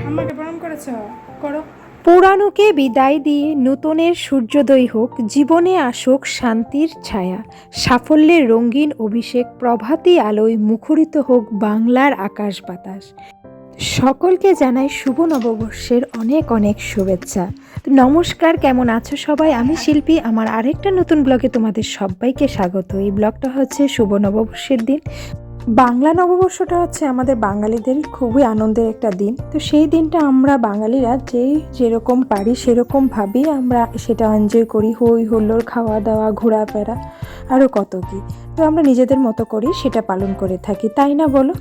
আমাকে প্রণাম করেছো, করো। পুরানোকে বিদায় দিয়ে নূতনের সূর্যোদয় হোক, জীবনে আসুক শান্তির ছায়া, সাফল্যের রঙিন অভিষেক, প্রভাতী আলোয় মুখরিত হোক বাংলার আকাশ বাতাস। সকলকে জানাই শুভ নববর্ষের অনেক অনেক শুভেচ্ছা। তো নমস্কার, কেমন আছো সবাই? আমি শিল্পী, আমার আরেকটা নতুন ব্লগে তোমাদের সবাইকে স্বাগত। এই ব্লগটা হচ্ছে শুভ নববর্ষের দিন। বাংলা নববর্ষটা হচ্ছে আমাদের বাঙালিদের খুবই আনন্দের একটা দিন। তো সেই দিনটা আমরা বাঙালিরা যেরকম পারি সেরকমভাবেই আমরা সেটা এনজয় করি, হই হুল্লোড়, খাওয়া দাওয়া, ঘোরাফেরা, আরও কত কী। তো আমরা নিজেদের মতো করেই সেটা পালন করে থাকি, তাই না বলো?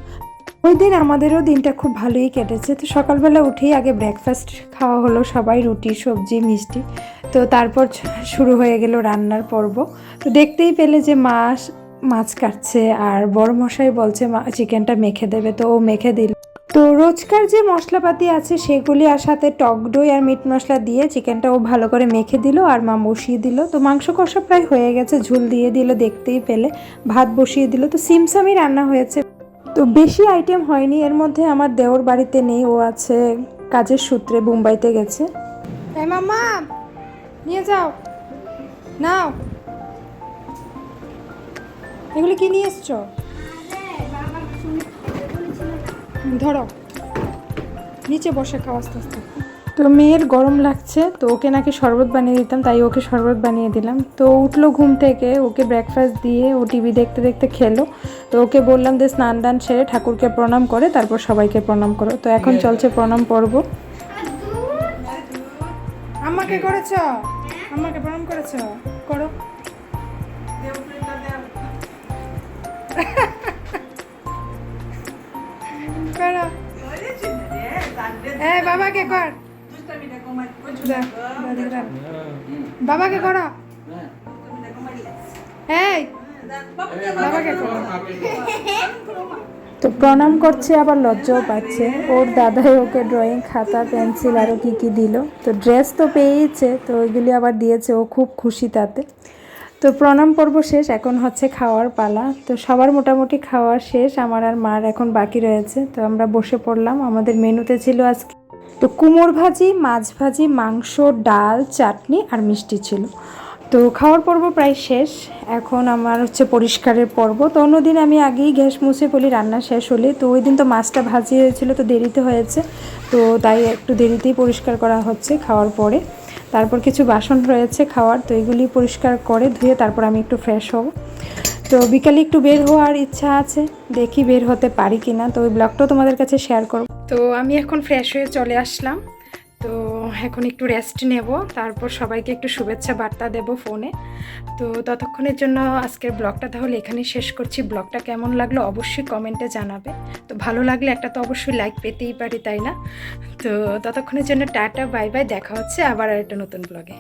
ওই দিন আমাদেরও দিনটা খুব ভালোই কেটেছে। তো সকালবেলা উঠেই আগে ব্রেকফাস্ট খাওয়া হলো, সবাই রুটি সবজি মিষ্টি। তো তারপর শুরু হয়ে গেল রান্নার পর্ব। তো দেখতেই পেলে যে মাছ কাটছে আর বড় মশাই বলছে চিকেনটা মেখে দেবে, তো ও মেখে দিল। তো রোজকার যে মশলাপাতি আছে সেগুলি আর সাথে টক দই আর মিট মশলা দিয়ে চিকেনটা ও ভালো করে মেখে দিল আর মা বসিয়ে দিল। তো মাংস কষা প্রায় হয়ে গেছে, ঝোল দিয়ে দিল, দেখতেই পেলে ভাত বসিয়ে দিল। তো সিমসামই রান্না হয়েছে, তো বেশি আইটেম হয়নি। এর মধ্যে আমার দেওর বাড়িতে নেই, ও আছে কাজের সূত্রে মুম্বাইতে গেছে। এই মাম্মা, নিয়ে যাও, নাও। এগুলো কি নিয়ে এসছো? ধরো, নিচে বসে খাও আস্তে আস্তে। তো মেয়ের গরম লাগছে, তো ওকে নাকি শরবত বানিয়ে দিতাম, তাই ওকে শরবত বানিয়ে দিলাম। তো উঠলো ঘুম থেকে, ওকে ব্রেকফাস্ট দিয়ে ও টিভি দেখতে দেখতে খেলো। তো ওকে বললাম যে স্নান দান সেরে ঠাকুরকে প্রণাম করে তারপর সবাইকে প্রণাম করো। তো এখন চলছে প্রণাম পর্ব। আমাকে করেছ, আমাকে প্রণাম করেছ, করো। করো। এই বাবাকে কর, বাবাকে করো, এই বাবাকে করো। তো প্রণাম করছে, আবার লজ্জাও পাচ্ছে। ওর দাদাই ওকে ড্রয়িং খাতা পেন্সিল আরও কী কী দিল। তো ড্রেস তো পেয়েছে, তো ওইগুলি আবার দিয়েছে, ও খুব খুশি তাতে। তো প্রণাম পর্ব শেষ, এখন হচ্ছে খাওয়ার পালা। তো সবার মোটামুটি খাওয়া শেষ, আমার আর মার এখন বাকি রয়েছে। তো আমরা বসে পড়লাম। আমাদের মেনুতে ছিল আজকে তো কুমড়ো ভাজি, মাছ ভাজি, মাংস, ডাল, চাটনি আর মিষ্টি ছিল। তো খাওয়ার পর্ব প্রায় শেষ, এখন আমার হচ্ছে পরিষ্কারের পর্ব। তো অন্যদিন আমি আগেই গ্যাস মুছে ফেলি রান্না শেষ হলে। তো ওই দিন তো মাছটা ভাজি হয়েছিল, তো দেরিতে হয়েছে, তো তাই একটু দেরিতেই পরিষ্কার করা হচ্ছে খাওয়ার পরে। তারপর কিছু বাসন রয়েছে খাওয়ার, তো এগুলি পরিষ্কার করে ধুয়ে তারপর আমি একটু ফ্রেশ হব। তো বিকালে একটু বের হওয়ার ইচ্ছা আছে, দেখি বের হতে পারি কি না। তো ওই ব্লগটাও তোমাদের কাছে শেয়ার করব। তো আমি এখন ফ্রেশ হয়ে চলে আসলাম। তো এখন একটু রেস্ট নেব, তারপর সবাইকে একটু শুভেচ্ছা বার্তা দেব ফোনে। তো ততক্ষণের জন্য আজকের ব্লগটা তাহলে এখানেই শেষ করছি। ব্লগটা কেমন লাগলো অবশ্যই কমেন্টে জানাবে। তো ভালো লাগলে একটা তো অবশ্যই লাইক পেতেই পারি, তাই না? তো ততক্ষণের জন্য টাটা, বাই বাই, দেখা হচ্ছে আবার একটা নতুন ব্লগে।